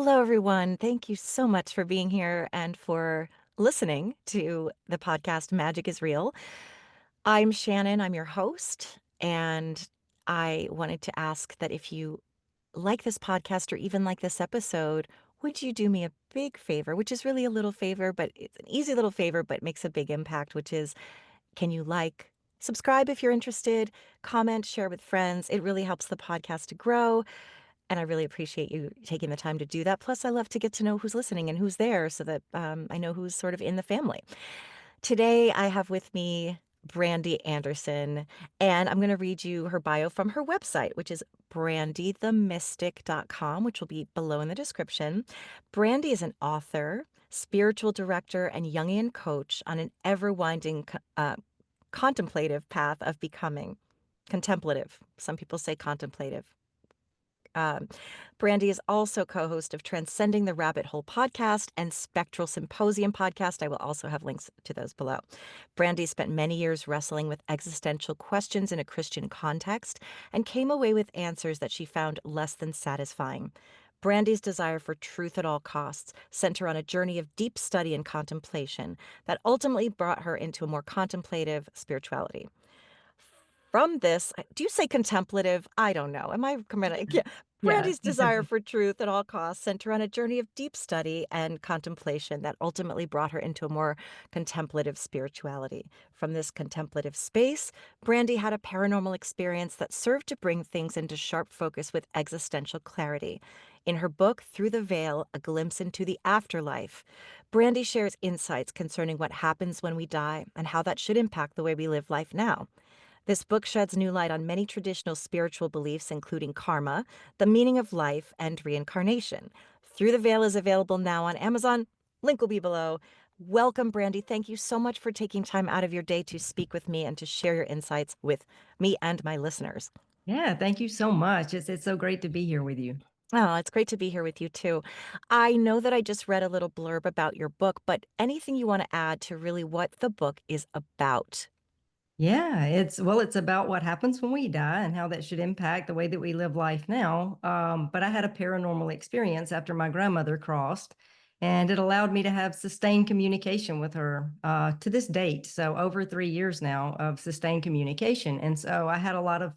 Hello, everyone. Thank you so much for being here and for listening to the podcast Magic is Real. I'm Shannon, I'm your host, and I wanted to ask that if you like this podcast or even like this episode, would you do me a big favor, which is really a little favor, but it's an easy little favor, but makes a big impact, which is can you subscribe if you're interested, comment, share with friends? It really helps the podcast to grow. And I really appreciate you taking the time to do that. Plus, I love to get to know who's listening and who's there so that I know who's sort of in the family. Today, I have with me Brandy Anderson, and I'm going to read you her bio from her website, which is brandythemystic.com, which will be below in the description. Brandy is an author, spiritual director, and Jungian coach on an ever winding contemplative path of becoming. Contemplative. Some people say contemplative. Um, Brandy is also co-host of Transcending the Rabbit Hole podcast and Spectral Symposium podcast. I will also have links to those below. Brandy spent many years wrestling with existential questions in a Christian context and came away with answers that she found less than satisfying. Brandy's desire for truth at all costs sent her on a journey of deep study and contemplation that ultimately brought her into a more contemplative spirituality. From this, do you say contemplative? I don't know. Am I committing? Yeah. Yeah. Brandy's desire for truth at all costs sent her on a journey of deep study and contemplation that ultimately brought her into a more contemplative spirituality. From this contemplative space, Brandy had a paranormal experience that served to bring things into sharp focus with existential clarity. In her book, Through the Veil, A Glimpse into the Afterlife, Brandy shares insights concerning what happens when we die and how that should impact the way we live life now. This book sheds new light on many traditional spiritual beliefs, including karma, the meaning of life, and reincarnation. Through the Veil is available now on Amazon. Link will be below. Welcome, Brandy. Thank you so much for taking time out of your day to speak with me and to share your insights with me and my listeners. Yeah, thank you so much. It's so great to be here with you. Oh, it's great to be here with you too. I know that I just read a little blurb about your book, but anything you want to add to really what the book is about? Yeah, it's about what happens when we die and how that should impact the way that we live life now. But I had a paranormal experience after my grandmother crossed, and it allowed me to have sustained communication with her to this date. So over 3 years now of sustained communication, and so I had a lot of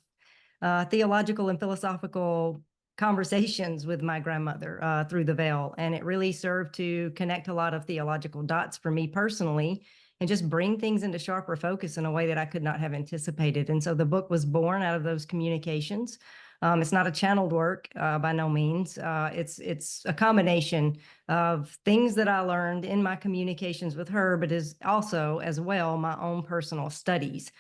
theological and philosophical conversations with my grandmother through the veil. And it really served to connect a lot of theological dots for me personally and just bring things into sharper focus in a way that I could not have anticipated. And so the book was born out of those communications. It's not a channeled work by no means. It's a combination of things that I learned in my communications with her, but is also as well my own personal studies.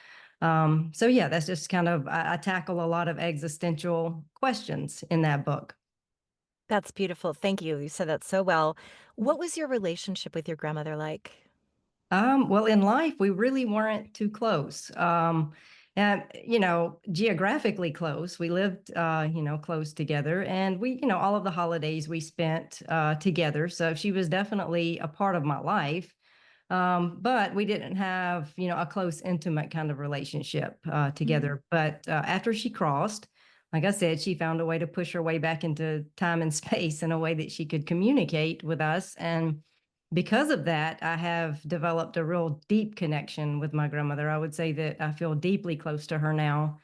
So yeah, that's just kind of I tackle a lot of existential questions in that book. That's beautiful. Thank you. You said that so well. What was your relationship with your grandmother like? Well, in life, we really weren't too close. And geographically close. We lived, close together, and all of the holidays we spent together. So she was definitely a part of my life. But we didn't have, a close, intimate kind of relationship Mhm. together. But after she crossed, like I said, she found a way to push her way back into time and space in a way that she could communicate with us. And because of that, I have developed a real deep connection with my grandmother. I would say that I feel deeply close to her now,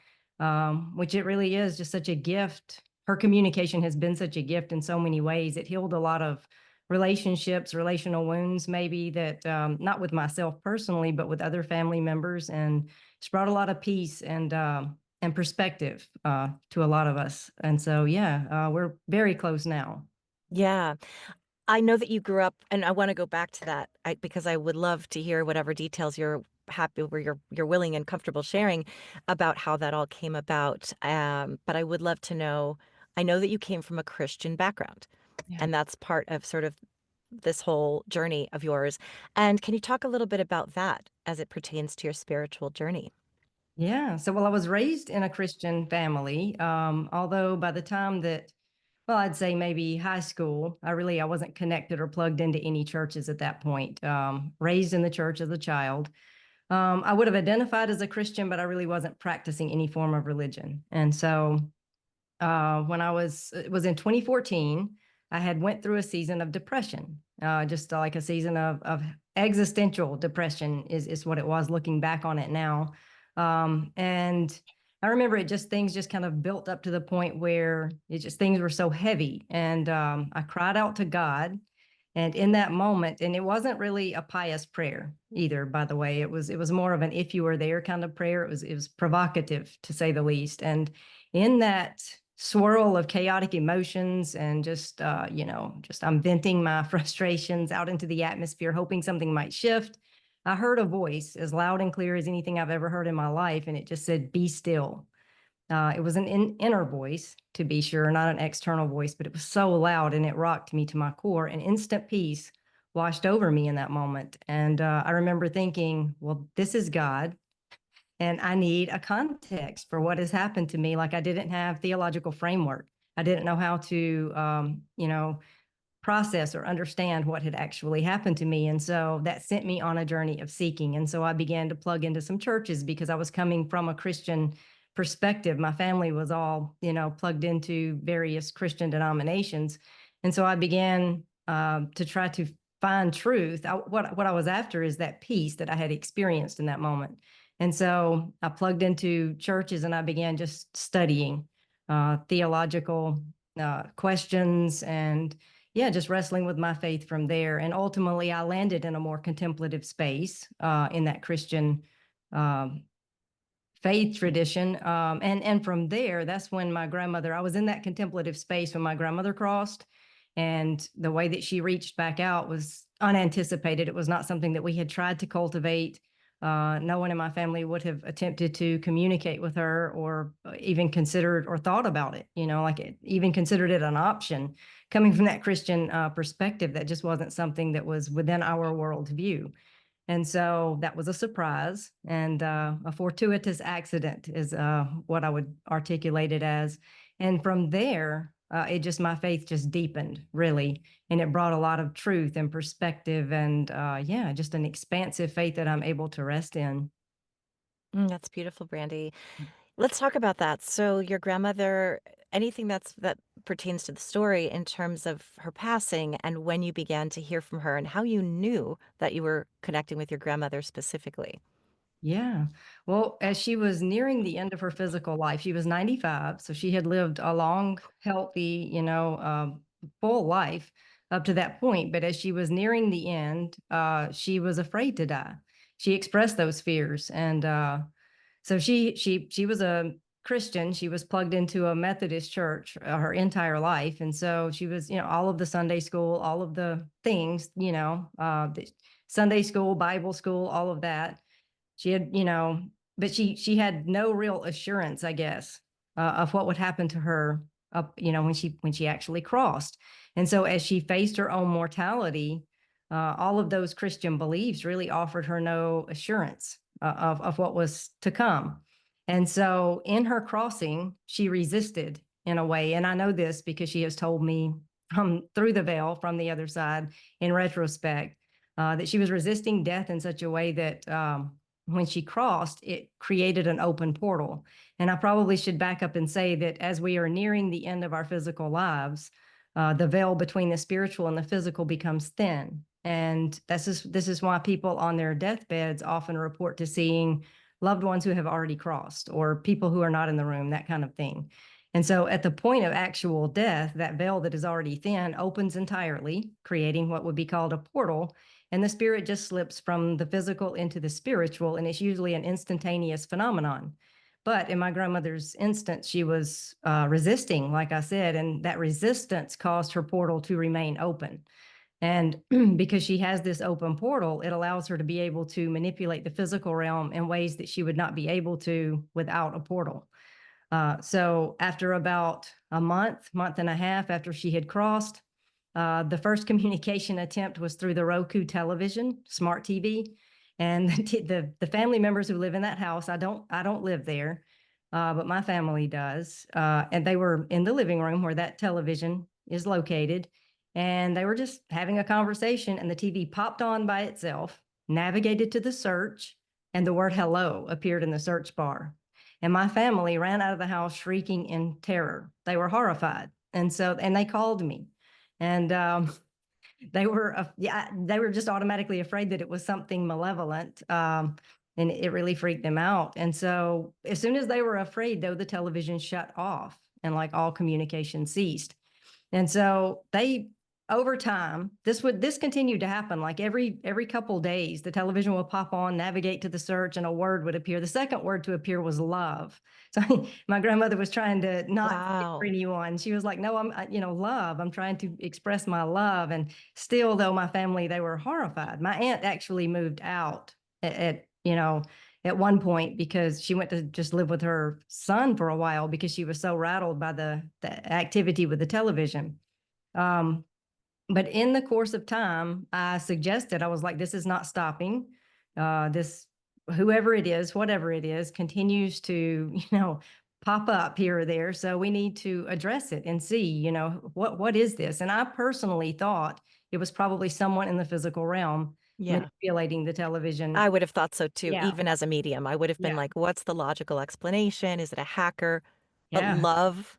which it really is just such a gift. Her communication has been such a gift in so many ways. It healed a lot of relationships, relational wounds, maybe that not with myself personally, but with other family members, and it's brought a lot of peace and perspective to a lot of us. And so, yeah, we're very close now. Yeah. I know that you grew up, and I want to go back to that because I would love to hear whatever details you're happy where you're willing and comfortable sharing about how that all came about. But I would love to know. I know that you came from a Christian background, Yeah. and that's part of sort of this whole journey of yours. And can you talk a little bit about that as it pertains to your spiritual journey? Yeah. So, well, I was raised in a Christian family. Although by the time that, well, I'd say maybe high school, I wasn't connected or plugged into any churches at that point. Raised in the church as a child. I would have identified as a Christian, but I really wasn't practicing any form of religion. And so when it was in 2014, I had went through a season of depression, just like a season of existential depression is what it was looking back on it now. And I remember it just things just kind of built up to the point where it just things were so heavy. And I cried out to God. And in that moment, and it wasn't really a pious prayer either, by the way, it was more of an if you were there kind of prayer. It was provocative to say the least. And in that swirl of chaotic emotions and just just I'm venting my frustrations out into the atmosphere, hoping something might shift. I heard a voice as loud and clear as anything I've ever heard in my life, and it just said, "Be still." It was an inner voice, to be sure, not an external voice, but it was so loud and it rocked me to my core. And instant peace washed over me in that moment. And I remember thinking, well, this is God, and I need a context for what has happened to me. Like I didn't have theological framework. I didn't know how to, process or understand what had actually happened to me. And so that sent me on a journey of seeking. And so I began to plug into some churches because I was coming from a Christian perspective. My family was all, plugged into various Christian denominations. And so I began to try to find truth. What I was after is that peace that I had experienced in that moment. And so I plugged into churches and I began just studying theological questions and yeah, just wrestling with my faith from there. And ultimately, I landed in a more contemplative space in that Christian um, faith tradition. And from there, that's when my grandmother, I was in that contemplative space when my grandmother crossed. And the way that she reached back out was unanticipated. It was not something that we had tried to cultivate. No one in my family would have attempted to communicate with her or even considered or thought about it, even considered it an option. Coming from that Christian perspective, that just wasn't something that was within our worldview. And so that was a surprise and a fortuitous accident is what I would articulate it as. And from there, my faith just deepened really. And it brought a lot of truth and perspective and yeah, just an expansive faith that I'm able to rest in. That's beautiful, Brandy. Let's talk about that. So your grandmother, anything that pertains to the story in terms of her passing and when you began to hear from her and how you knew that you were connecting with your grandmother specifically. Yeah. Well, as she was nearing the end of her physical life, she was 95. So she had lived a long, healthy, full life up to that point. But as she was nearing the end, she was afraid to die. She expressed those fears. And so she was a Christian. She was plugged into a Methodist church her entire life. And so she was, all of the Sunday school, all of the things, the Sunday school, Bible school, all of that she had, but she had no real assurance, I guess, of what would happen to her up, when she actually crossed. And so as she faced her own mortality, all of those Christian beliefs really offered her no assurance of what was to come. And so in her crossing, she resisted in a way. And I know this because she has told me from through the veil from the other side in retrospect that she was resisting death in such a way that when she crossed, it created an open portal. And I probably should back up and say that as we are nearing the end of our physical lives, the veil between the spiritual and the physical becomes thin. And this is why people on their deathbeds often report to seeing loved ones who have already crossed or people who are not in the room, that kind of thing. And so at the point of actual death, that veil that is already thin opens entirely, creating what would be called a portal, and the spirit just slips from the physical into the spiritual, and it's usually an instantaneous phenomenon. But in my grandmother's instance, she was resisting, like I said, and that resistance caused her portal to remain open. And because she has this open portal, it allows her to be able to manipulate the physical realm in ways that she would not be able to without a portal. So after about a month and a half after she had crossed, the first communication attempt was through the Roku television, smart TV, and the family members who live in that house. I don't live there, but my family does, and they were in the living room where that television is located, and they were just having a conversation, and the TV popped on by itself, navigated to the search, and the word "hello" appeared in the search bar. And my family ran out of the house shrieking in terror. They were horrified. And they called me. And they were just automatically afraid that it was something malevolent. And it really freaked them out. And so as soon as they were afraid, though, the television shut off and like all communication ceased. And so they, over time, this continued to happen. Like every couple days, the television would pop on, navigate to the search, and a word would appear. The second word to appear was love. So my grandmother was trying to not scare Wow. anyone. She was like, "No, love. I'm trying to express my love." And still, though, my family, they were horrified. My aunt actually moved out at one point because she went to just live with her son for a while because she was so rattled by the activity with the television. Um, but in the course of time, I was like, this is not stopping. This, whoever it is, whatever it is, continues to, pop up here or there. So we need to address it and see, what is this? And I personally thought it was probably someone in the physical realm Yeah. manipulating the television. I would have thought so too, Yeah. even as a medium. I would have been Yeah. like, what's the logical explanation? Is it a hacker? But Yeah. love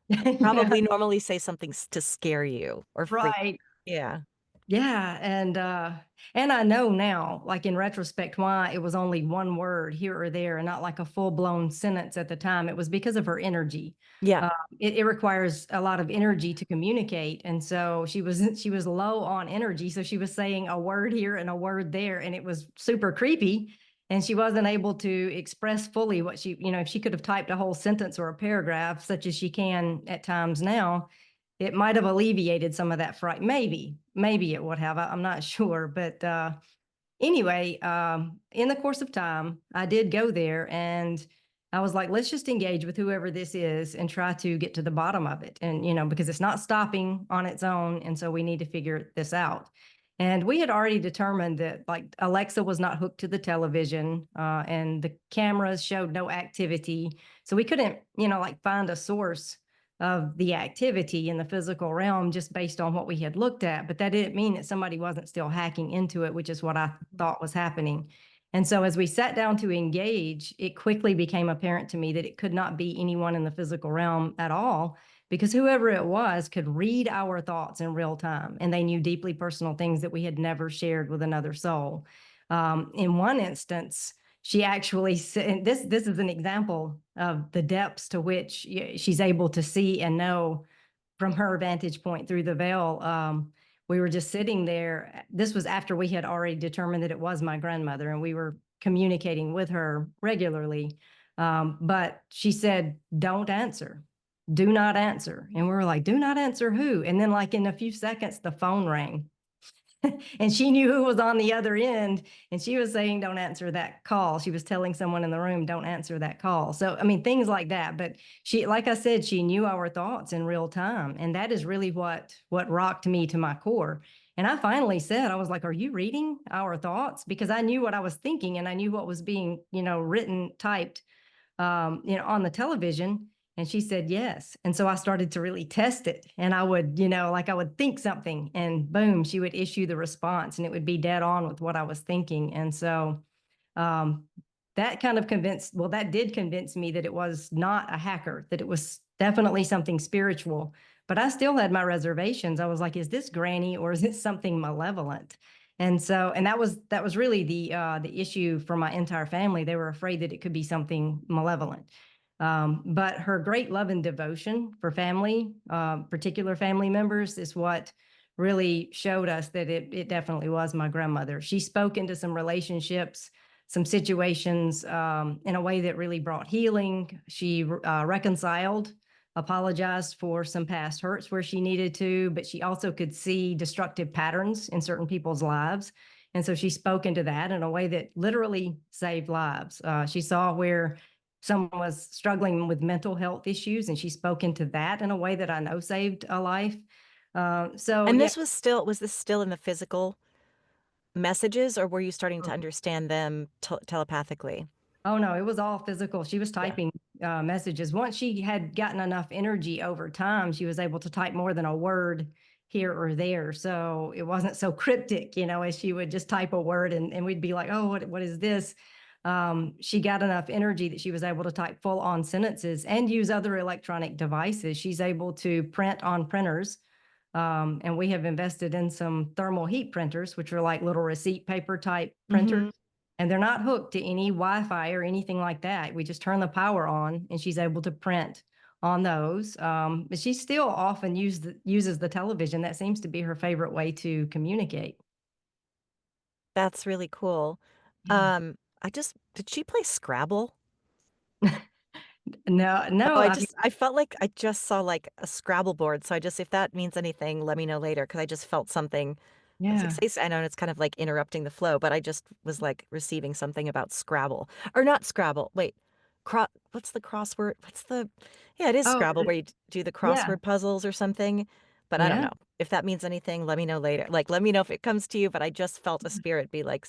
Yeah. probably normally say something to scare you or freak. Right. Yeah. Yeah, and I know now, like in retrospect, why it was only one word here or there and not like a full-blown sentence at the time. It was because of her energy. Yeah. Uh, it requires a lot of energy to communicate, and so she was low on energy, so she was saying a word here and a word there, and it was super creepy. And she wasn't able to express fully what if she could have typed a whole sentence or a paragraph, such as she can at times now, it might have alleviated some of that fright. Maybe it would have. I'm not sure. But anyway, in the course of time, I did go there and I was like, let's just engage with whoever this is and try to get to the bottom of it. And, because it's not stopping on its own. And so we need to figure this out. And we had already determined that like Alexa was not hooked to the television and the cameras showed no activity. So we couldn't, like find a source of the activity in the physical realm just based on what we had looked at. But that didn't mean that somebody wasn't still hacking into it, which is what I thought was happening. And so as we sat down to engage, it quickly became apparent to me that it could not be anyone in the physical realm at all, because whoever it was could read our thoughts in real time. And they knew deeply personal things that we had never shared with another soul. In one instance, she actually said, this is an example of the depths to which she's able to see and know from her vantage point through the veil. We were just sitting there. This was after we had already determined that it was my grandmother, and we were communicating with her regularly. But she said, "Don't answer. Do not answer." And we were like, "Do not answer who?" And then, like in a few seconds, the phone rang. And she knew who was on the other end, and she was saying, "Don't answer that call." She was telling someone in the room, "Don't answer that call." So I mean, things like that. But she, like I said, she knew our thoughts in real time, and that is really what rocked me to my core. And I finally said, I was like, "Are you reading our thoughts?" Because I knew what I was thinking, and I knew what was being written, typed on the television. And she said yes. And so I started to really test it. And I would, like I would think something and boom, she would issue the response and it would be dead on with what I was thinking. And so um, that did convince me that it was not a hacker, that it was definitely something spiritual. But I still had my reservations. I was like, is this Granny or is it something malevolent? And that was really the issue for my entire family. They were afraid that it could be something malevolent. But her great love and devotion for family, particular family members, is what really showed us that it definitely was my grandmother. She spoke into some relationships, some situations in a way that really brought healing. She reconciled, apologized for some past hurts where she needed to, but she also could see destructive patterns in certain people's lives. And so she spoke into that in a way that literally saved lives. She saw where someone was struggling with mental health issues, and she spoke into that in a way that I know saved a life. So And yeah. was this still in the physical messages, or were you starting to understand them telepathically? Oh no, it was all physical. She was Yeah. typing messages. Once she had gotten enough energy over time, she was able to type more than a word here or there. So it wasn't so cryptic, as she would just type a word and we'd be like, oh, what is this? She got enough energy that she was able to type full on sentences and use other electronic devices. She's able to print on printers And we have invested in some thermal heat printers, which are like little receipt paper type printers. Mhm. And they're not hooked to any Wi-Fi or anything like that. We just turn the power on and she's able to print on those. But she still often uses the television. That seems to be her favorite way to communicate. That's really cool. Yeah. I just did she play Scrabble? No, Oh, no, I felt like I just saw, like, a Scrabble board, so I just if that means anything, let me know later because I just felt something I was like, yeah. "Say" I know it's kind of, like, interrupting the flow, but I just was, like, receiving something about Scrabble. Or not Scrabble, wait, what's the crossword? What's the yeah, it is Oh, Scrabble where you d do the yeah, crossword puzzles or something, but I don't yeah. know. If that means anything, let me know later. Like, let me know if it comes to you, but I just felt a spirit be, like,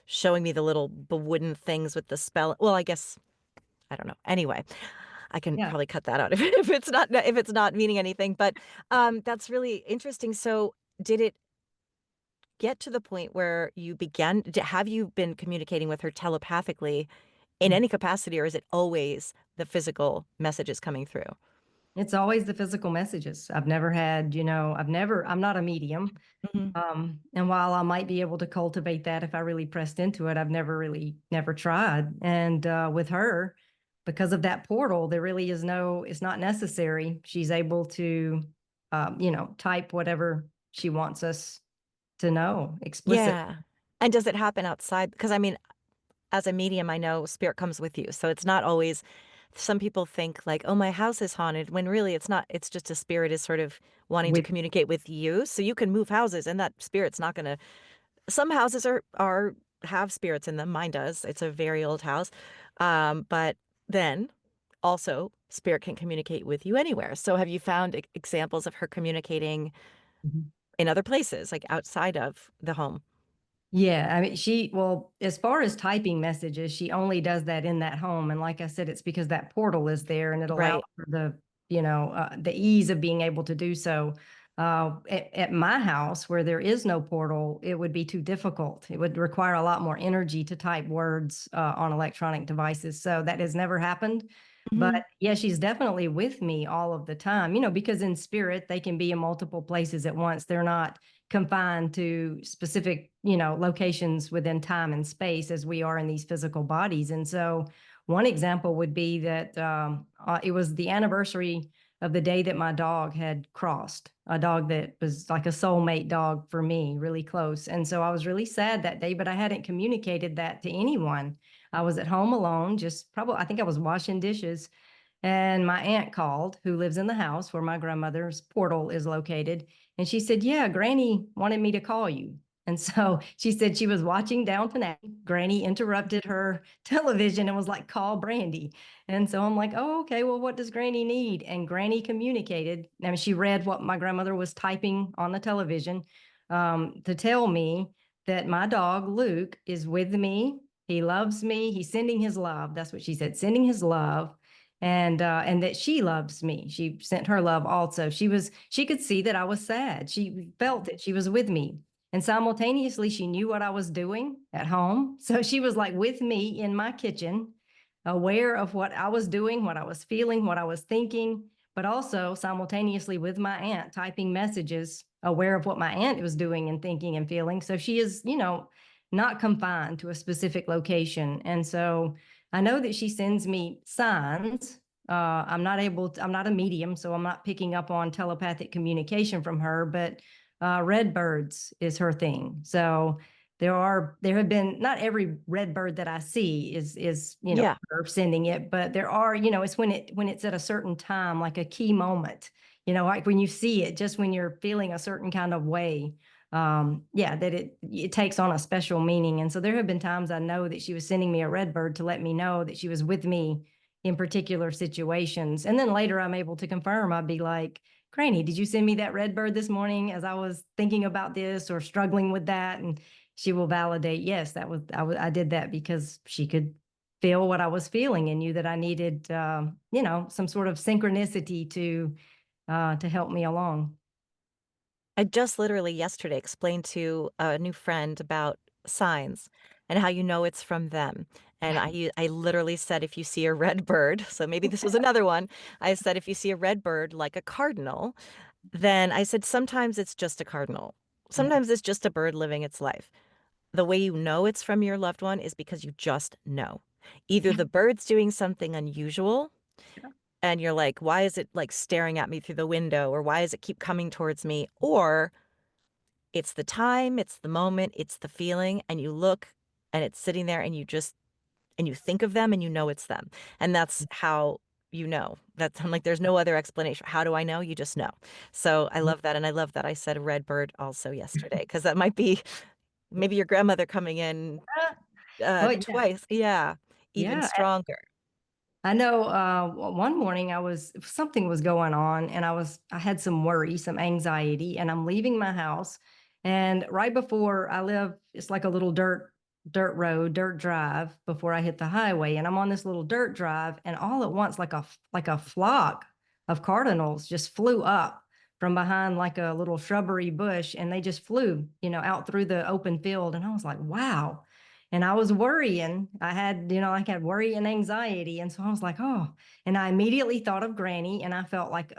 showing me the wooden things with the spell well, I guess I don't know. Anyway, I can Yeah. probably cut that out if it's not meaning anything, but, that's really interesting. So, did it get to the point where you began have you been communicating with her telepathically in any capacity, or is it always the physical messages coming through? It's always the physical messages. I'm not a medium. Mhm. And while I might be able to cultivate that if I really pressed into it, I've never tried. And with her, because of that portal, there really is it's not necessary. She's able to, type whatever she wants us to know explicit. Yeah. And does it happen outside? Because, I mean, as a medium, I know spirit comes with you, so it's not always some people think like, "Oh, my house is haunted," when really it's not, it's just a spirit is sort of wanting to With communicate with you, so you can move houses and that spirit's not gonna some houses are have spirits in them, mine does, it's a very old house, but then, also, spirit can communicate with you anywhere, so have you found examples of her communicating in other places, like outside of the home? Yeah, I mean, well, as far as typing messages, she only does that in that home. And like I said, it's because that portal is there and it allows Right. for the ease of being able to do so. At my house, where there is no portal, it would be too difficult. It would require a lot more energy to type words on electronic devices. So that has never happened. But Mhm. yeah, she's definitely with me all of the time, because in spirit, they can be in multiple places at once. They're not confined to specific, locations within time and space as we are in these physical bodies. And so, one example would be that it was the anniversary of the day that my dog had crossed, a dog that was like a soulmate dog for me, really close. And so I was really sad that day, but I hadn't communicated that to anyone. I was at home alone, I think I was washing dishes, and my aunt called, who lives in the house where my grandmother's portal is located. And she said, "Yeah, Granny wanted me to call you." And so she said she was watching Downton Abbey. Granny interrupted her television and was like, "Call Brandy." And so I'm like, "Oh, okay. Well, what does Granny need?" And Granny communicated. I mean, she read what my grandmother was typing on the television to tell me that my dog, Luke, is with me. He loves me. He's sending his love. That's what she said, sending his love, and that she loves me. She sent her love also. She could see that I was sad. She felt it. She was with me. And simultaneously, she knew what I was doing at home. So she was like with me in my kitchen, aware of what I was doing, what I was feeling, what I was thinking, but also simultaneously with my aunt typing messages, aware of what my aunt was doing and thinking and feeling. So she is, not confined to a specific location. And so I know that she sends me signs. I'm not a medium, so I'm not picking up on telepathic communication from her, but red birds is her thing. So there have been, not every red bird that I see is, Yeah. her sending it, but there are, it's when it's at a certain time, like a key moment, like when you see it, just when you're feeling a certain kind of way, yeah, that it takes on a special meaning. And so there have been times I know that she was sending me a red bird to let me know that she was with me in particular situations. And then later I'm able to confirm. I'd be like, "Granny, did you send me that red bird this morning as I was thinking about this or struggling with that?" And she will validate, "Yes, I did that because she could feel what I was feeling and knew that I needed, some sort of synchronicity to help me along." I just literally yesterday explained to a new friend about signs and how you know it's from them. And I literally said, if you see a red bird, so maybe this was another one. I said, if you see a red bird like a cardinal, then I said, "Sometimes it's just a cardinal. Mhm. Sometimes it's just a bird living its life. The way you know it's from your loved one is because you just know. Either the bird's doing something unusual and you're like, why is it like staring at me through the window? Or why does it keep coming towards me? Or it's the time, it's the moment, it's the feeling, and you look and it's sitting there and you just and you think of them and you know it's them. And that's how you know. That's I'm like, there's no other explanation. How do I know? You just know. So I love that. And I love that I said a red bird also yesterday, because that might be maybe your grandmother coming in Well, yeah. twice. Yeah. Even Yeah, stronger. I know, one morning something was going on and I had some worry, some anxiety, and I'm leaving my house. And right before I live, it's like a little dirt road, dirt drive before I hit the highway. And I'm on this little dirt drive, and all at once, like a flock of cardinals just flew up from behind like a little shrubbery bush, and they just flew, out through the open field. And I was like, wow. And I was worrying. I had worry and anxiety. And so I was like, oh, and I immediately thought of Granny, and I felt like,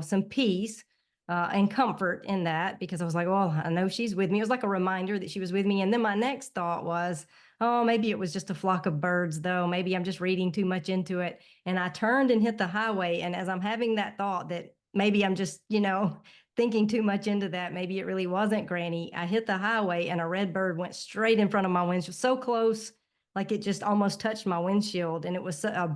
some peace and comfort in that, because I was like, well, I know she's with me. It was like a reminder that she was with me. And then my next thought was, oh, maybe it was just a flock of birds, though. Maybe I'm just reading too much into it. And I turned and hit the highway. And as I'm having that thought that maybe I'm just, thinking too much into that. Maybe it really wasn't Granny. I hit the highway and a red bird went straight in front of my windshield, so close, like it just almost touched my windshield. And it was the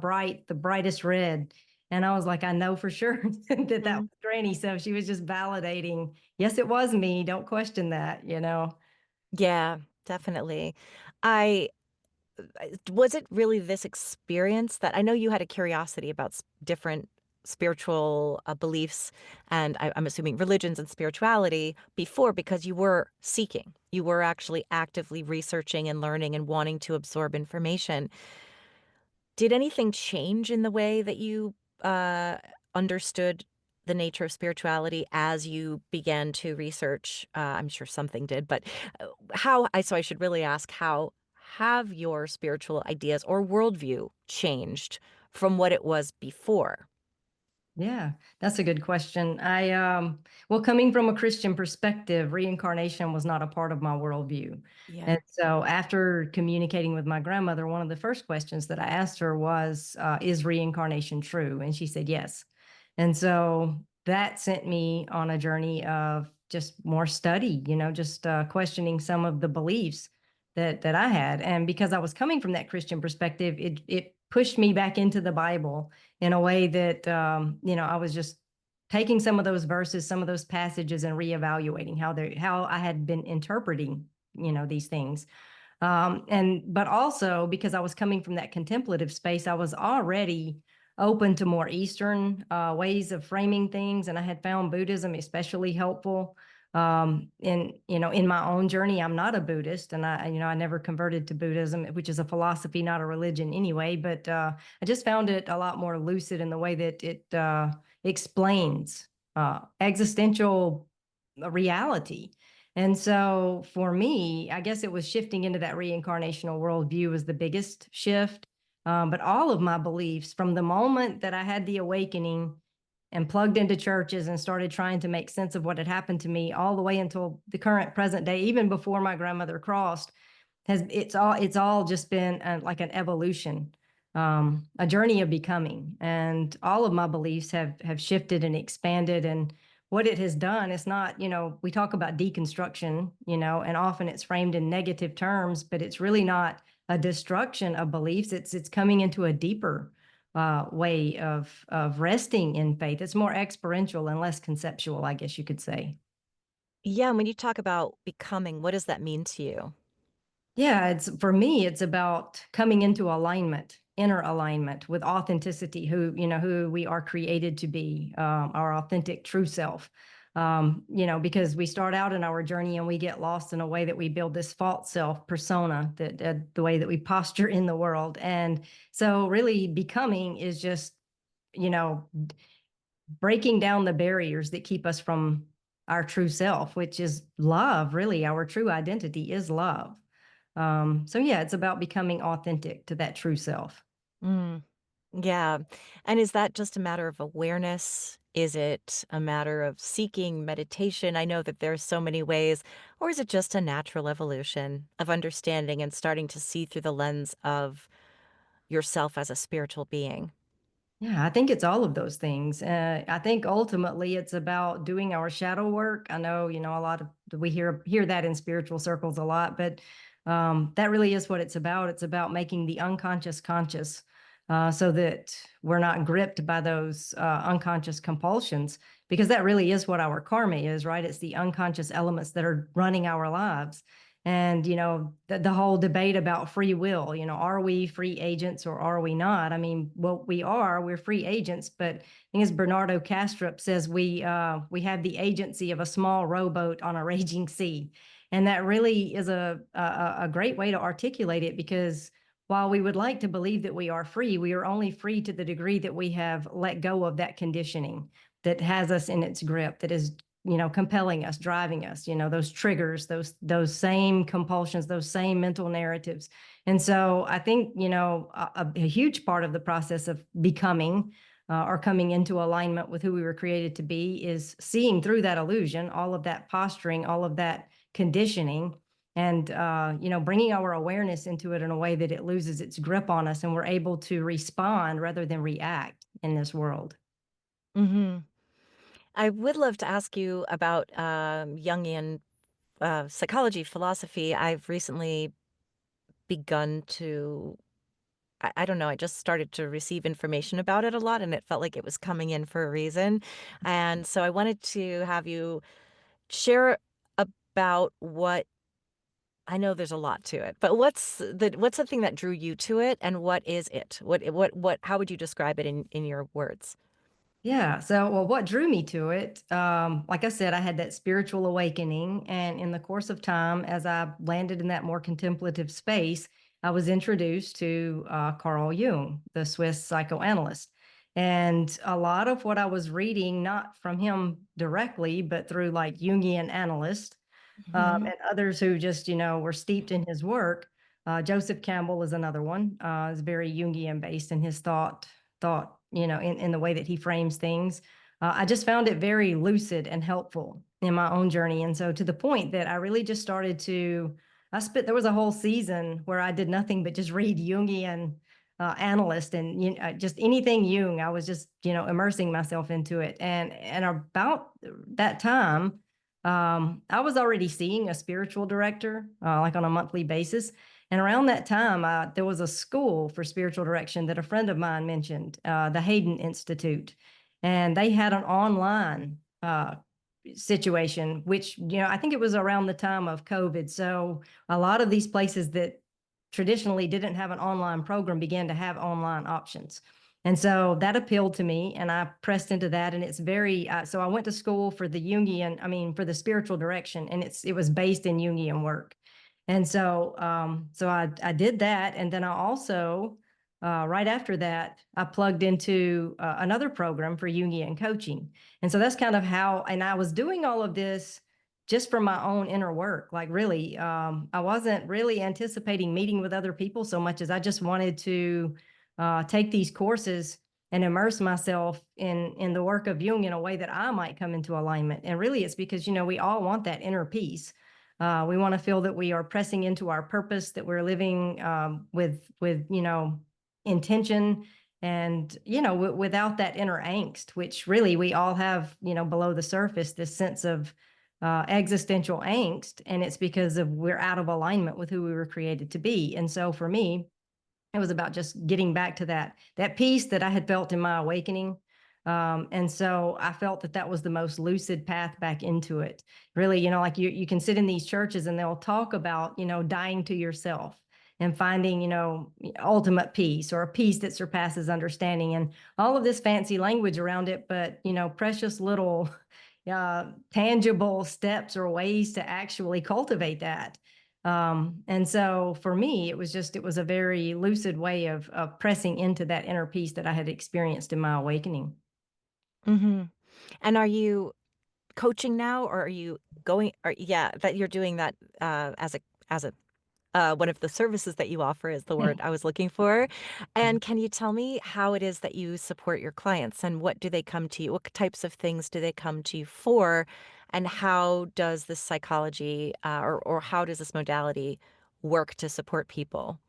brightest red. And I was like, I know for sure that Mhm. was Granny. So she was just validating, yes, it was me. Don't question that. Yeah, definitely. I was it really this experience that I know you had a curiosity about different spiritual beliefs and I'm assuming religions and spirituality before because you were seeking. You were actually actively researching and learning and wanting to absorb information. Did anything change in the way that you uh, understood the nature of spirituality as you began to research? I'm sure something did, but so I should really ask, how have your spiritual ideas or worldview changed from what it was before? Yeah, that's a good question. Well, coming from a Christian perspective, reincarnation was not a part of my worldview. Yeah. And so after communicating with my grandmother, one of the first questions that I asked her was, is reincarnation true? And she said yes. And so that sent me on a journey of just more study, just questioning some of the beliefs that I had. And because I was coming from that Christian perspective, it pushed me back into the Bible in a way that I was just taking some of those verses, some of those passages, and reevaluating how I had been interpreting these things. And but also because I was coming from that contemplative space, I was already open to more Eastern ways of framing things, and I had found Buddhism especially helpful. In my own journey, I'm not a Buddhist, and I never converted to Buddhism, which is a philosophy, not a religion anyway. But I just found it a lot more lucid in the way that it explains existential reality. And so for me, I guess it was shifting into that reincarnational worldview was the biggest shift. But all of my beliefs from the moment that I had the awakening and plugged into churches and started trying to make sense of what had happened to me all the way until the current present day, even before my grandmother crossed, it's all just been like an evolution, a journey of becoming. And all of my beliefs have shifted and expanded. And what it has done is not, we talk about deconstruction, and often it's framed in negative terms, but it's really not a destruction of beliefs. It's coming into a deeper way of resting in faith. It's more experiential and less conceptual, I guess you could say. Yeah. And when you talk about becoming, what does that mean to you? Yeah, it's for me, it's about coming into alignment, inner alignment with authenticity, who we are created to be, our authentic true self. Because we start out in our journey and we get lost in a way that we build this false self persona, that the way that we posture in the world. And so really becoming is just, you know, breaking down the barriers that keep us from our true self, which is love. Really, our true identity is love. So yeah, it's about becoming authentic to that true self. Mm, yeah. And is that just a matter of awareness? Is it a matter of seeking meditation? I know that there's so many ways. Or is it just a natural evolution of understanding and starting to see through the lens of yourself as a spiritual being? Yeah, I think it's all of those things. I think ultimately it's about doing our shadow work. I know, a lot of we hear that in spiritual circles a lot, but that really is what it's about. It's about making the unconscious conscious, so that we're not gripped by those unconscious compulsions, because that really is what our karma is, right? It's the unconscious elements that are running our lives. And, the whole debate about free will, are we free agents or are we not? I mean, well, we're free agents, but I think as Bernardo Kastrup says, we have the agency of a small rowboat on a raging sea. And that really is a great way to articulate it, because while we would like to believe that we are free, we are only free to the degree that we have let go of that conditioning that has us in its grip, that is, compelling us, driving us, those triggers, those same compulsions, those same mental narratives. And so I think, a huge part of the process of becoming, or coming into alignment with who we were created to be, is seeing through that illusion, all of that posturing, all of that conditioning, and bringing our awareness into it in a way that it loses its grip on us and we're able to respond rather than react in this world. Mhm. I would love to ask you about Jungian psychology, philosophy. I've recently begun to, I don't know, I just started to receive information about it a lot, and it felt like it was coming in for a reason. And so I wanted to have you share about what I know there's a lot to it, but what's the thing that drew you to it, and what is it? What how would you describe it in your words? Yeah. So, well, what drew me to it, like I said, I had that spiritual awakening. And in the course of time, as I landed in that more contemplative space, I was introduced to Carl Jung, the Swiss psychoanalyst. And a lot of what I was reading, not from him directly, but through like Jungian analysts, Mhm. and others who just, were steeped in his work. Joseph Campbell is another one. Is very Jungian based in his thought, in the way that he frames things. I just found it very lucid and helpful in my own journey. And so to the point that I really just started to, there was a whole season where I did nothing but just read Jungian analyst, and just anything Jung. I was just, immersing myself into it. And about that time, I was already seeing a spiritual director, like on a monthly basis. And around that time, there was a school for spiritual direction that a friend of mine mentioned, the Hayden Institute. And they had an online situation, which, I think it was around the time of COVID. So a lot of these places that traditionally didn't have an online program began to have online options. And so that appealed to me, and I pressed into that. And it's very, so I went to school for the for the spiritual direction, and it was based in Jungian work. And so, I did that. And then I also, right after that, I plugged into another program for Jungian coaching. And so that's kind of how, and I was doing all of this just for my own inner work. Like, really, I wasn't really anticipating meeting with other people so much as I just wanted to take these courses and immerse myself in the work of Jung in a way that I might come into alignment. And really, it's because, we all want that inner peace. We want to feel that we are pressing into our purpose, that we're living with intention, and without that inner angst, which really we all have, below the surface, this sense of existential angst. And it's because of we're out of alignment with who we were created to be. And so for me, it was about just getting back to that peace that I had felt in my awakening. And so I felt that that was the most lucid path back into it. Really, like you can sit in these churches and they'll talk about, dying to yourself and finding, ultimate peace, or a peace that surpasses understanding, and all of this fancy language around it. But, precious little tangible steps or ways to actually cultivate that. And so for me, it was a very lucid way of pressing into that inner peace that I had experienced in my awakening. Mhm. And are you coaching now, or are you going, or yeah, that you're doing that as a one of the services that you offer is the word I was looking for. And can you tell me how it is that you support your clients and what do they come to you? What types of things do they come to you for? And how does this psychology or how does this modality work to support people?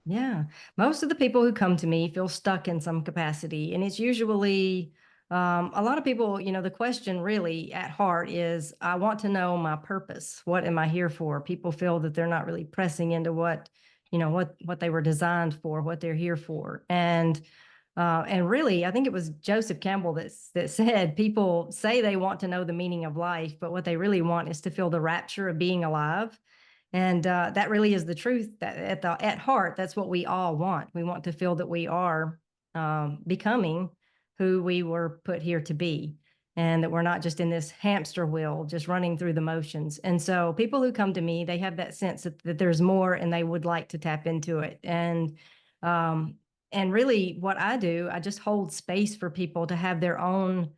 Yeah. Most of the people who come to me feel stuck in some capacity. And it's usually a lot of people, the question really at heart is I want to know my purpose. What am I here for? People feel that they're not really pressing into what they were designed for, what they're here for. And really, I think it was Joseph Campbell that said people say they want to know the meaning of life, but what they really want is to feel the rapture of being alive. And that really is the truth. That at heart, that's what we all want. We want to feel that we are becoming who we were put here to be, and that we're not just in this hamster wheel, just running through the motions. And so, people who come to me, they have that sense that there's more, and they would like to tap into it. Um, and really, what I do, I just hold space for people to have their own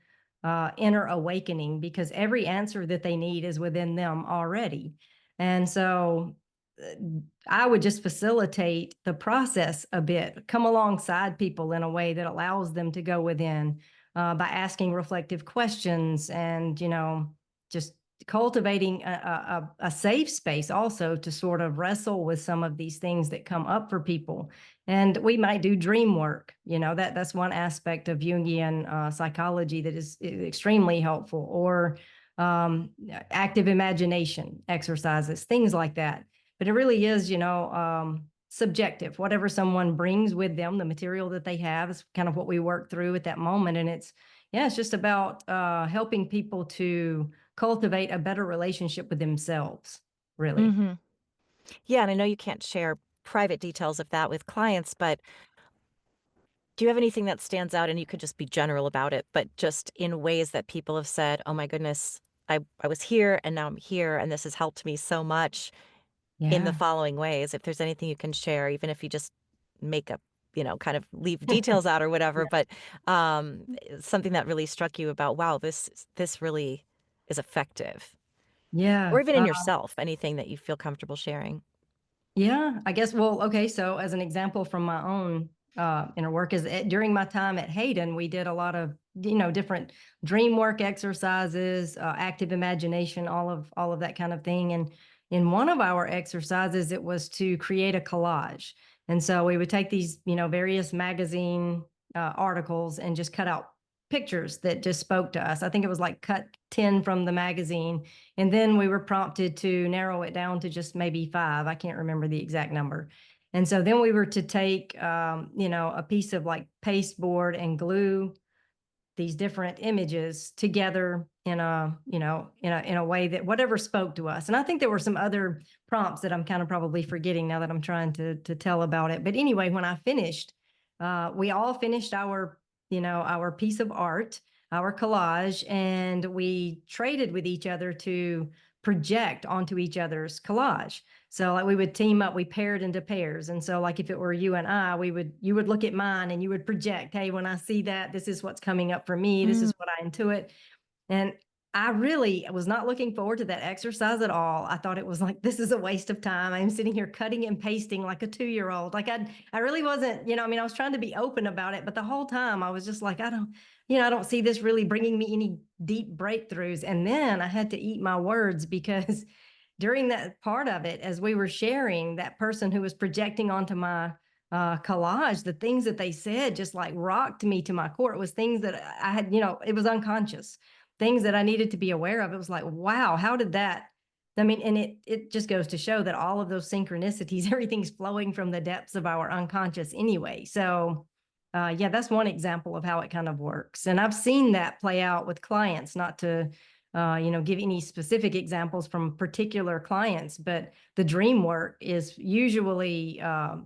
inner awakening, because every answer that they need is within them already. And so uh, I would just facilitate the process a bit, come alongside people in a way that allows them to go within by asking reflective questions and, just cultivating a safe space also to sort of wrestle with some of these things that come up for people. And we might do dream work, that's one aspect of Jungian psychology that is extremely helpful, or um, active imagination exercises, things like that. But it really is, subjective. Whatever someone brings with them, the material that they have is kind of what we work through at that moment. And it's just about helping people to cultivate a better relationship with themselves, really. Hmm. Yeah, and I know you can't share private details of that with clients, but do you have anything that stands out? And you could just be general about it, but just in ways that people have said, "Oh my goodness, I was here and now I'm here, and this has helped me so much in the Yeah. following ways." If there's anything you can share, even if you just make up, kind of leave details out or whatever, Yeah. but something that really struck you about, wow, this really is effective, or Yeah. even in yourself, anything that you feel comfortable sharing. Yeah, I guess. Well, okay. So, as an example from my own inner work, during my time at Hayden, we did a lot of different dream work exercises, active imagination, all of that kind of thing. And in one of our exercises, it was to create a collage. And so we would take these various magazine articles and just cut out pictures that just spoke to us. I think it was like cut 10 from the magazine, and then we were prompted to narrow it down to just maybe five. I can't remember the exact number. And so then we were to take, a piece of like pasteboard and glue these different images together in a way that whatever spoke to us. And I think there were some other prompts that I'm kind of probably forgetting now that I'm trying to tell about it. But anyway, when I finished, we all finished our piece of art, our collage, and we traded with each other to project onto each other's collage. So like we would team up, we paired into pairs. And so like if it were you and I, you would look at mine and you would project, hey, when I see that, this is what's coming up for me. This Mm. is what I intuit. And I really was not looking forward to that exercise at all. I thought it was like, this is a waste of time. I'm sitting here cutting and pasting like a 2-year-old. Like I really wasn't, I was trying to be open about it, but the whole time I was just like, I don't see this really bringing me any deep breakthroughs. And then I had to eat my words, because during that part of it, as we were sharing, that person who was projecting onto my collage, the things that they said just like rocked me to my core. It was things that I had, it was unconscious, things that I needed to be aware of. It was like, wow, how did that? I mean, and it just goes to show that all of those synchronicities, everything's flowing from the depths of our unconscious anyway. So, yeah, that's one example of how it kind of works. And I've seen that play out with clients, not to give any specific examples from particular clients, but the dream work is usually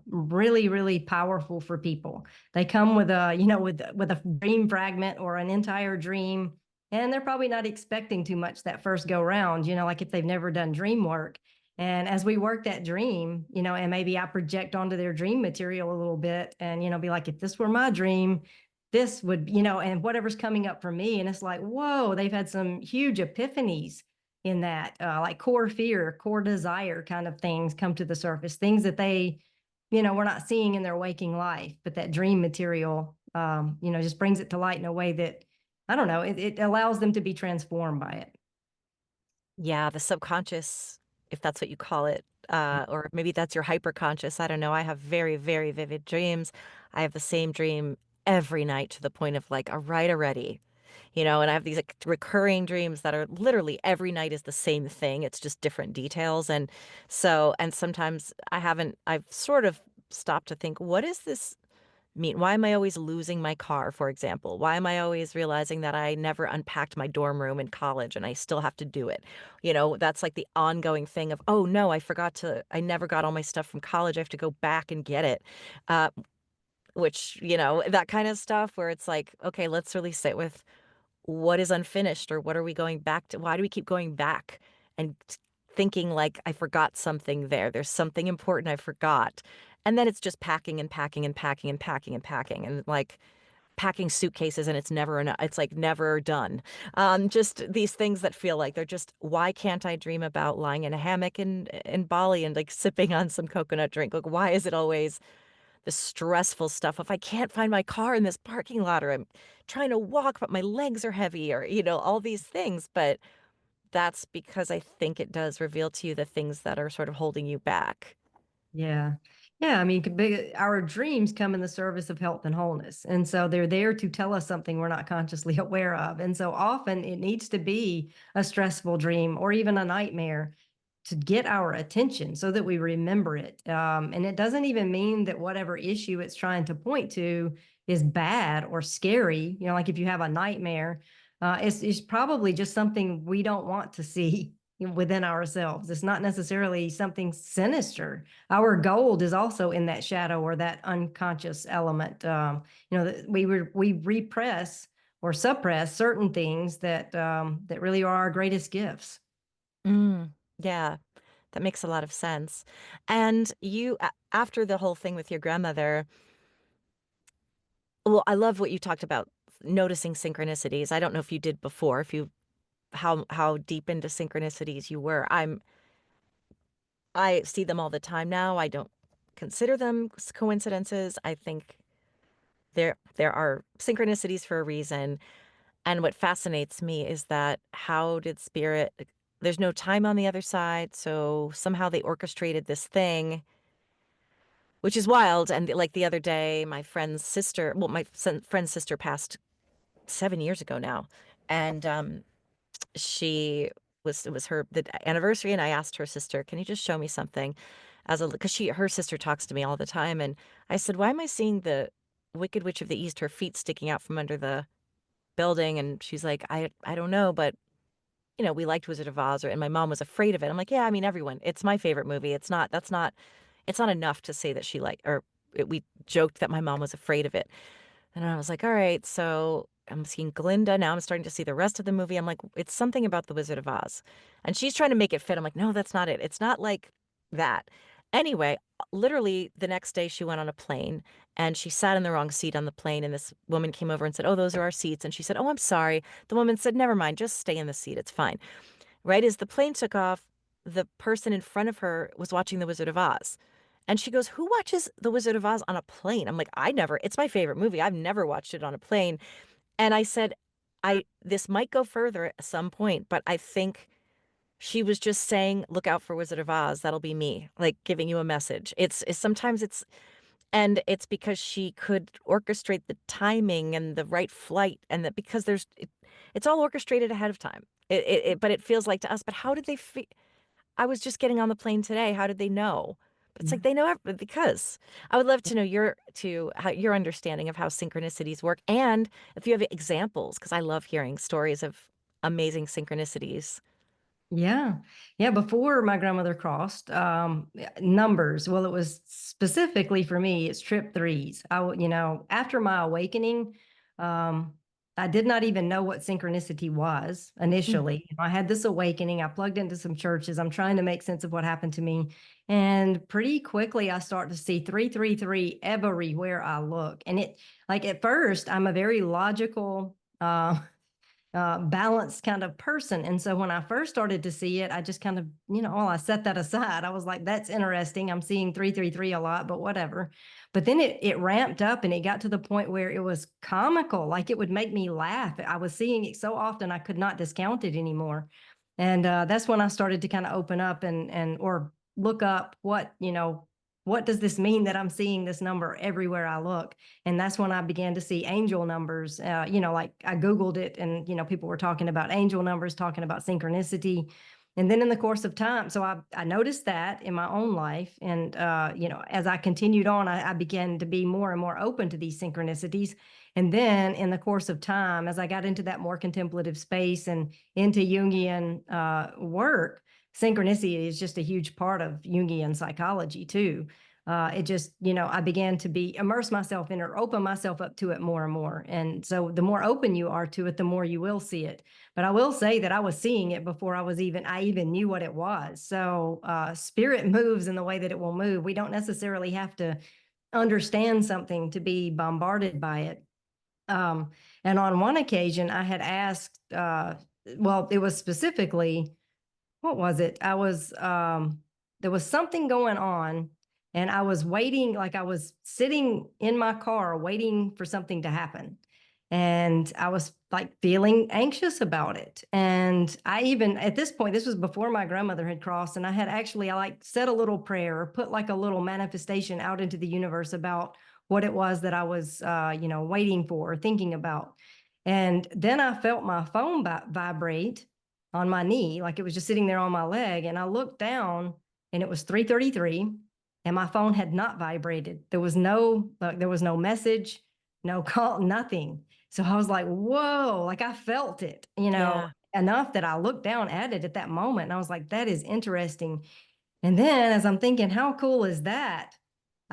really, really powerful for people. They come with a dream fragment or an entire dream, and they're probably not expecting too much that first go round. Like if they've never done dream work. And as we work that dream, and maybe I project onto their dream material a little bit, and be like, if this were my dream, this would, and whatever's coming up for me. And it's like, whoa, they've had some huge epiphanies in that, like core fear, core desire kind of things come to the surface, things that we're not seeing in their waking life, but that dream material, just brings it to light in a way that, I don't know, it allows them to be transformed by it. Yeah, the subconscious, if that's what you call it, or maybe that's your hyperconscious. I don't know. I have very, very vivid dreams. I have the same dream every night to the point of like a right already, and I have these like recurring dreams that are literally every night is the same thing. It's just different details. And sometimes I've sort of stopped to think, what is this mean? Why am I always losing my car, for example? Why am I always realizing that I never unpacked my dorm room in college and I still have to do it? That's like the ongoing thing of, oh no, I never got all my stuff from college. I have to go back and get it. Uh, which, that kind of stuff where it's like, okay, let's really sit with what is unfinished or what are we going back to? Why do we keep going back and thinking like I forgot something there? There's something important I forgot. And then it's just packing and packing and packing and packing and packing and like packing suitcases and it's never enough. It's like never done. Just these things that feel like they're just, why can't I dream about lying in a hammock in Bali and like sipping on some coconut drink? Like, why is it always the stressful stuff if I can't find my car in this parking lot or I'm trying to walk but my legs are heavy or all these things, but that's because I think it does reveal to you the things that are sort of holding you back. Yeah. Yeah. I mean, our dreams come in the service of health and wholeness. And so they're there to tell us something we're not consciously aware of. And so often it needs to be a stressful dream or even a nightmare to get our attention so that we remember it. And it doesn't even mean that whatever issue it's trying to point to is bad or scary. Like if you have a nightmare, it's probably just something we don't want to see within ourselves. It's not necessarily something sinister. Our gold is also in that shadow or that unconscious element. That we repress or suppress certain things that really are our greatest gifts. Yeah, that makes a lot of sense. And after the whole thing with your grandmother, well, I love what you talked about noticing synchronicities. I don't know if you did before, if you how deep into synchronicities you were. I see them all the time now. I don't consider them coincidences. I think there are synchronicities for a reason. And what fascinates me is that how did spirit there's no time on the other side, so somehow they orchestrated this thing, which is wild. And like the other day, my friend's sister, well, friend's sister passed 7 years ago now, and she it was the anniversary, and I asked her sister, "Can you just show me something?" Because her sister talks to me all the time, and I said, "Why am I seeing the Wicked Witch of the East, her feet sticking out from under the building?" And she's like, I don't know, but we liked Wizard of Oz, and my mom was afraid of it. I'm like, yeah, I mean, everyone. It's my favorite movie. It's not enough to say that we joked that my mom was afraid of it. And I was like, all right, so I'm seeing Glinda. Now I'm starting to see the rest of the movie. I'm like, it's something about the Wizard of Oz. And she's trying to make it fit. I'm like, no, that's not it. It's not like that. Anyway, literally the next day she went on a plane and she sat in the wrong seat on the plane. And this woman came over and said, oh, those are our seats. And she said, oh, I'm sorry. The woman said, never mind, just stay in the seat. It's fine. Right as the plane took off, the person in front of her was watching The Wizard of Oz. And she goes, who watches The Wizard of Oz on a plane? I'm like, it's my favorite movie. I've never watched it on a plane. And I said, this might go further at some point, but I think she was just saying, look out for Wizard of Oz. That'll be me, like giving you a message. And it's because she could orchestrate the timing and the right flight, and that because it's all orchestrated ahead of time. But it feels like to us, but how did I was just getting on the plane today. How did they know? But it's like they know because I would love to know your understanding of how synchronicities work and if you have examples, because I love hearing stories of amazing synchronicities. Yeah. Yeah. Before my grandmother crossed, numbers, well, it was specifically for me, it's trip threes. After my awakening, um, I did not even know what synchronicity was Mm. initially. I had this awakening. I plugged into some churches. I'm trying to make sense of what happened to me. And pretty quickly, I start to see 333 everywhere I look. And like at first, I'm a very logical, balanced kind of person. And so when I first started to see it, I just kind of, well, I set that aside. I was like, that's interesting. I'm seeing 333 a lot, but whatever. But then it ramped up and it got to the point where it was comical, like it would make me laugh. I was seeing it so often I could not discount it anymore. And that's when I started to kind of open up and or look up what does this mean that I'm seeing this number everywhere I look? And that's when I began to see angel numbers. Like I Googled it and, people were talking about angel numbers, talking about synchronicity. And then in the course of time, so I noticed that in my own life. And, as I continued on, I began to be more and more open to these synchronicities. And then in the course of time, as I got into that more contemplative space and into Jungian work, synchronicity is just a huge part of Jungian psychology too. It just, I began to immerse myself in it or open myself up to it more and more. And so the more open you are to it, the more you will see it. But I will say that I was seeing it before I even knew what it was. So spirit moves in the way that it will move. We don't necessarily have to understand something to be bombarded by it. And on one occasion, I had asked, well, it was specifically, what was it? There was something going on and I was waiting, like I was sitting in my car waiting for something to happen. And I was like feeling anxious about it. And I even, at this point, this was before my grandmother had crossed, and I like said a little prayer or put like a little manifestation out into the universe about what it was that I was, waiting for or thinking about. And then I felt my phone vibrate on my knee, like it was just sitting there on my leg. And I looked down and it was 3:33 and my phone had not vibrated. There was no message, no call, nothing. So I was like, whoa, like I felt it, Yeah. enough that I looked down at it at that moment. And I was like, that is interesting. And then as I'm thinking, how cool is that?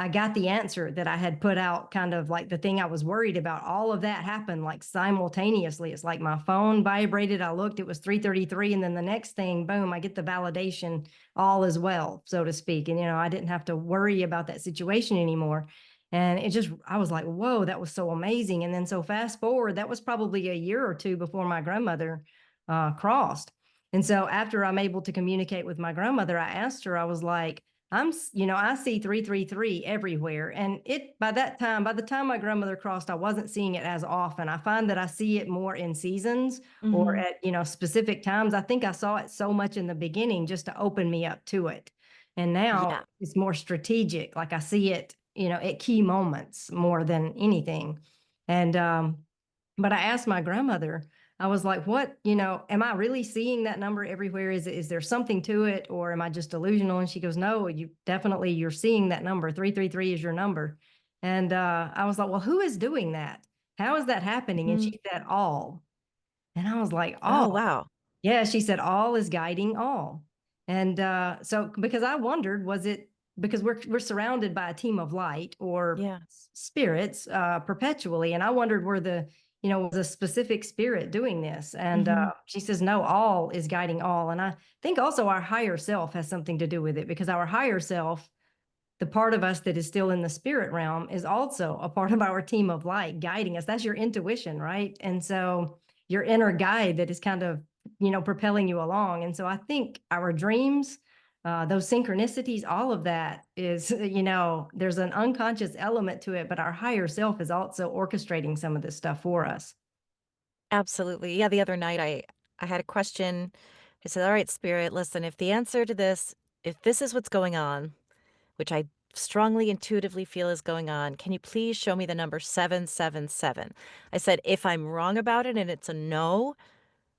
I got the answer that I had put out, kind of like the thing I was worried about. All of that happened like simultaneously. It's like my phone vibrated. I looked, it was 3:33. And then the next thing, boom, I get the validation, all is well, so to speak. And, I didn't have to worry about that situation anymore. And I was like, whoa, that was so amazing. And then so fast forward, that was probably a year or two before my grandmother crossed. And so after I'm able to communicate with my grandmother, I asked her, I was like, I see 333 everywhere. And by the time my grandmother crossed, I wasn't seeing it as often. I find that I see it more in seasons or Mhm. at, specific times. I think I saw it so much in the beginning just to open me up to it. And now Yeah. it's more strategic. Like I see it, at key moments more than anything. And, but I asked my grandmother, I was like, what, am I really seeing that number everywhere? Is there something to it or am I just delusional? And she goes, no, you're seeing that number. 333 is your number. And I was like, well, who is doing that? How is that happening? And Mhm. she said, all. And I was like, Oh, all. wow. Yeah, she said, all is guiding all. And so because I wondered, was it because we're surrounded by a team of light or Yeah. spirits perpetually. And I wondered was a specific spirit doing this. And Mhm. she says, no, all is guiding all. And I think also our higher self has something to do with it because our higher self, the part of us that is still in the spirit realm, is also a part of our team of light guiding us. That's your intuition, right? And so your inner guide that is kind of, propelling you along. And so I think our dreams, those synchronicities, all of that is, there's an unconscious element to it, but our higher self is also orchestrating some of this stuff for us. Absolutely. Yeah, the other night I had a question. I said, "All right, spirit, listen, if the answer to this, if this is what's going on, which I strongly intuitively feel is going on, can you please show me the number 777?" I said, "If I'm wrong about it and it's a no,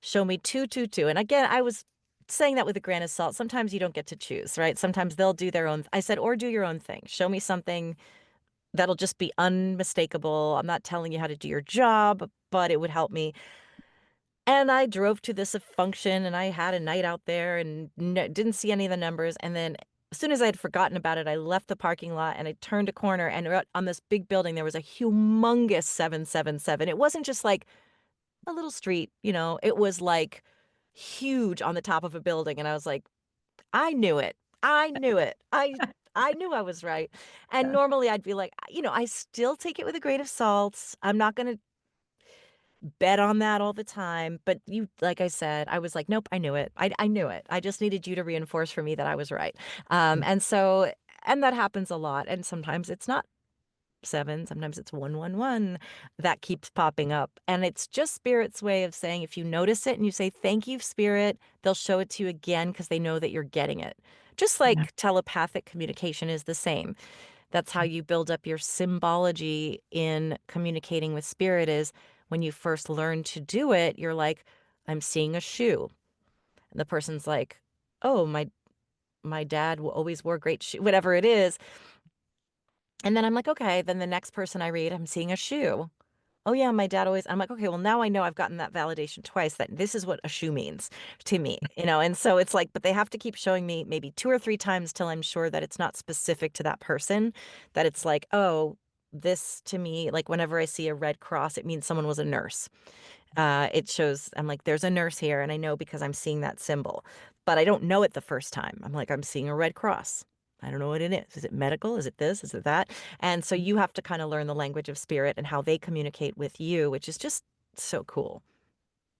show me 222." And again, I was saying that with a grain of salt. Sometimes you don't get to choose, right? Sometimes they'll do their own. I said, "Or do your own thing. Show me something that'll just be unmistakable. I'm not telling you how to do your job, but it would help me." And I drove to this function and I had a night out there and didn't see any of the numbers. And then as soon as I had forgotten about it, I left the parking lot and I turned a corner and on this big building, there was a humongous 777. It wasn't just like a little street, it was like huge on the top of a building. And I was like, I knew it. I knew it. I knew I was right. And Yeah. normally I'd be like, I still take it with a grain of salt. I'm not going to bet on that all the time, but you like I said, I was like, "Nope, I knew it. I knew it. I just needed you to reinforce for me that I was right." And so and that happens a lot, and sometimes it's not 7, sometimes it's 111 that keeps popping up, and it's just Spirit's way of saying if you notice it and you say, "Thank you, Spirit," they'll show it to you again because they know that you're getting it. Just Yeah. like telepathic communication is the same. That's how you build up your symbology in communicating with spirit is when you first learn to do it, you're like, "I'm seeing a shoe." And the person's like, "Oh, my dad always wore great shoe," whatever it is. And then I'm like, "Okay." Then the next person I read, "I'm seeing a shoe." "Oh, yeah, my dad always." I'm like, "Okay, well, now I know I've gotten that validation twice that this is what a shoe means to me," you know? And so it's like but they have to keep showing me maybe 2 or 3 times till I'm sure that it's not specific to that person, that it's like, "Oh, this to me," like, whenever I see a red cross, it means someone was a nurse. It shows I'm like, "There's a nurse here," and I know because I'm seeing that symbol, but I don't know it the first time. I'm like, "I'm seeing a red cross." I don't know what it is. Is it medical? Is it this? Is it that? And so you have to kinda learn the language of spirit and how they communicate with you, which is just so cool.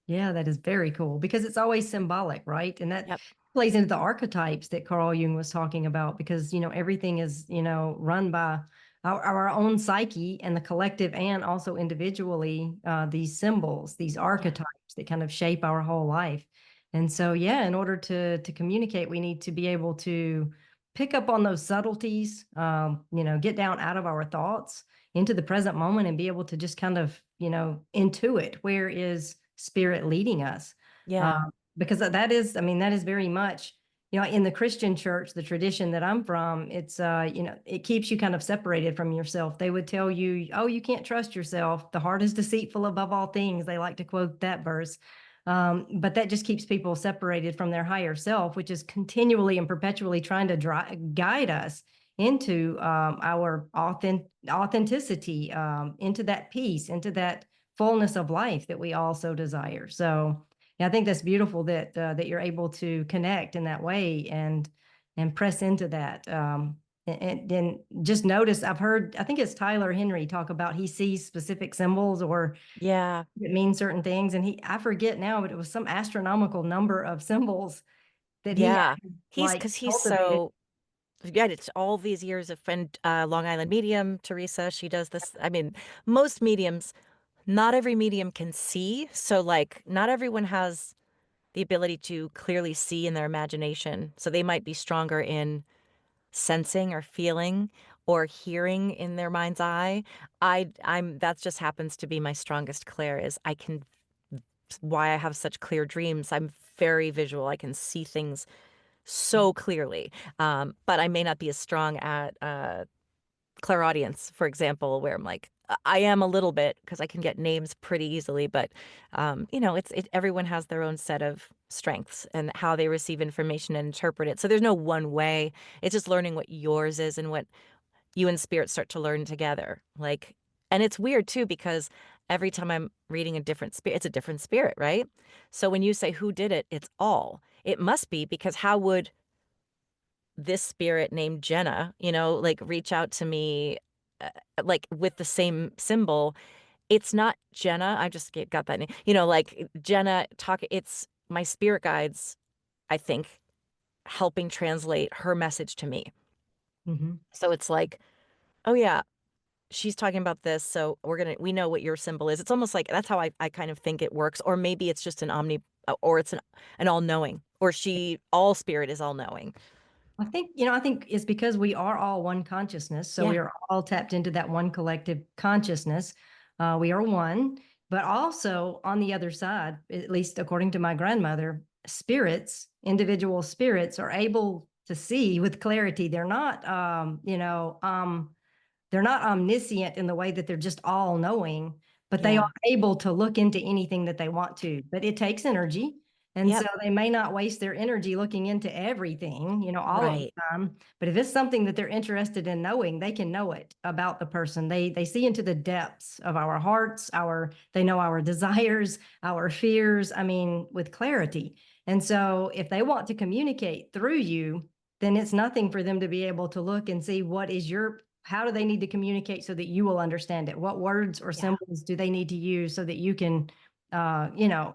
Yeah, that is very cool because it's always symbolic, right? And that Yep. plays into the archetypes that Carl Jung was talking about because, everything is, run by our own psyche and the collective and also individually, these symbols, these Yeah. archetypes that kind of shape our whole life. And so, yeah, in order to communicate, we need to be able to pick up on those subtleties, get down out of our thoughts into the present moment and be able to just kind of, intuit where is spirit leading us. Yeah. Because that is, I mean, that is very much, in the Christian church, the tradition that I'm from, it's, it keeps you kind of separated from yourself. They would tell you, oh, you can't trust yourself. The heart is deceitful above all things. They like to quote that verse. But that just keeps people separated from their higher self, which is continually and perpetually trying to guide us into our authenticity, into that peace, into that fullness of life that we all so desire. So, yeah, I think that's beautiful that you're able to connect in that way and press into that. And then just notice, I've heard, I think it's Tyler Henry talk about he sees specific symbols or Yeah. it means certain things, and I forget now, but it was some astronomical number of symbols that he Yeah. had He's like because he's cultivated. so yeah, it's all these years of friend Long Island medium, Teresa, she does this I mean, most mediums not every medium can see, so, like, not everyone has the ability to clearly see in their imagination, so they might be stronger in sensing or feeling or hearing in their mind's eye. I'm that just happens to be my strongest clair is I can why I have such clear dreams. I'm very visual. I can see things so clearly, but I may not be as strong at, clairaudience, for example, where I'm like I am a little bit because I can get names pretty easily, but, everyone has their own set of strengths and how they receive information and interpret it, so there's no one way. It's just learning what yours is and what you and spirit start to learn together, like and it's weird too because every time I'm reading a different spirit it's a different spirit, right? So when you say, "Who did it?" It's all. It must be because how would this spirit named Jenna, like, reach out to me, like, with the same symbol. It's not Jenna, I just got that name, like, Jenna talk it's my spirit guides, I think, helping translate her message to me. Mhm. So it's like, "Oh, yeah, she's talking about this, so we know what your symbol is." It's almost like that's how I kind of think it works, or maybe it's just or it's an all-knowing, or all spirit is all-knowing. I think it's because we are all one consciousness. So we Yeah, are all tapped into that one collective consciousness. We are one, but also on the other side, at least according to my grandmother, spirits, individual spirits are able to see with clarity. They're not omniscient in the way that they're just all knowing, but they are yeah, able to look into anything that they want to. But it takes energy. And so yep, they may not waste their energy looking into everything, all of the right, time. But if it's something that they're interested in knowing, they can know it about the person. They see into the depths of our hearts, they know our desires, our fears, I mean, with clarity. And so if they want to communicate through you, then it's nothing for them to be able to look and see what is your how do they need to communicate so that you will understand it? What words or Yeah. symbols do they need to use so that you can, you know,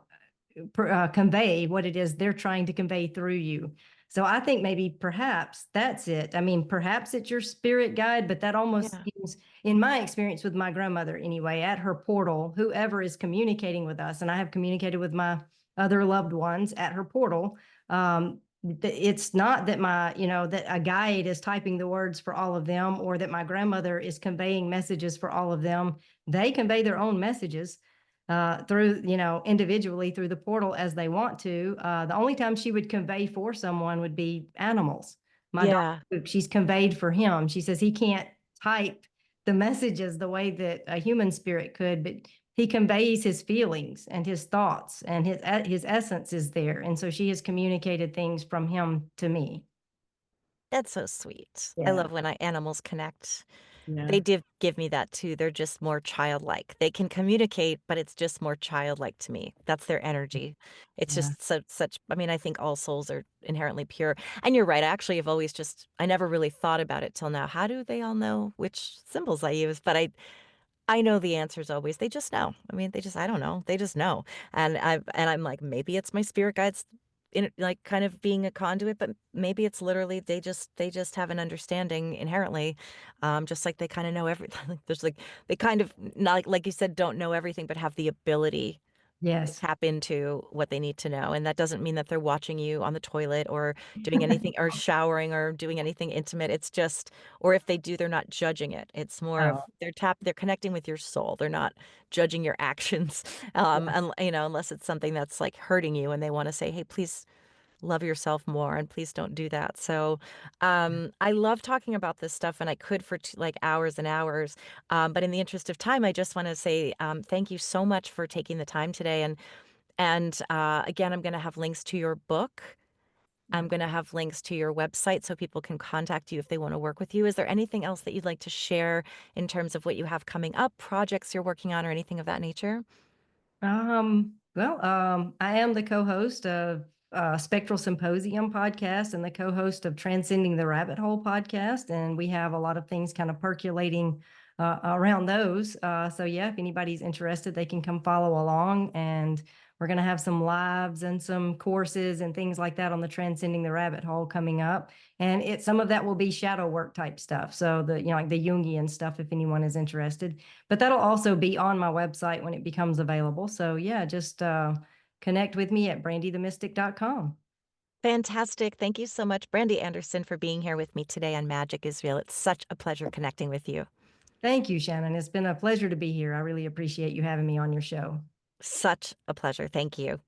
convey what it is they're trying to convey through you? So I think maybe perhaps that's it. I mean, perhaps it's your spirit guide, but that almost Yeah. seems, in my experience with my grandmother anyway, at her portal, whoever is communicating with us, and I have communicated with my other loved ones at her portal. It's not that that a guide is typing the words for all of them, or that my grandmother is conveying messages for all of them. They convey their own messages through, individually through the portal as they want to. The only time she would convey for someone would be animals. My dog, Yeah. she's conveyed for him. She says he can't type the messages the way that a human spirit could, but he conveys his feelings and his thoughts, and his essence is there. And so she has communicated things from him to me. That's so sweet. I Yeah. love when animals connect. They Yeah. did give me that too. They're just more childlike. They can communicate, but it's just more childlike to me. That's their energy. It's Yeah. just such I mean, I think all souls are inherently pure. And you're right. I actually have always just I never really thought about it till now. How do they all know which symbols I use? But I know the answers always. They just know. I mean, they just I don't know. They just know. I'm like, maybe it's my spirit guides in like kind of being a conduit, but maybe it's literally they just have an understanding inherently. Just like they kind of know everything. Like there's like they kind of not like you said, don't know everything, but have the ability to Yes. tap into what they need to know. And that doesn't mean that they're watching you on the toilet or doing anything or showering or doing anything intimate. It's just, or if they do, they're not judging it. It's more of Oh, they're connecting with your soul. They're not judging your actions. yeah. And unless it's something that's like hurting you and they want to say, hey, please love yourself more and please don't do that. So I love talking about this stuff and I could for like hours and hours. But in the interest of time, I just want to say thank you so much for taking the time today. And again, I'm going to have links to your book. I'm going to have links to your website so people can contact you if they want to work with you. Is there anything else that you'd like to share in terms of what you have coming up, projects you're working on, or anything of that nature? I am the co-host of Spectral Symposium podcast and the co-host of Transcending the Rabbit Hole podcast. And we have a lot of things kind of percolating around those. So yeah, if anybody's interested, they can come follow along. And we're going to have some lives and some courses and things like that on the Transcending the Rabbit Hole coming up. And some of that will be shadow work type stuff. So like the Jungian stuff, if anyone is interested. But that'll also be on my website when it becomes available. So yeah, just connect with me at brandythemystic.com. Fantastic. Thank you so much, Brandy Anderson, for being here with me today on Magic is Real. It's such a pleasure connecting with you. Thank you, Shannon. It's been a pleasure to be here. I really appreciate you having me on your show. Such a pleasure. Thank you.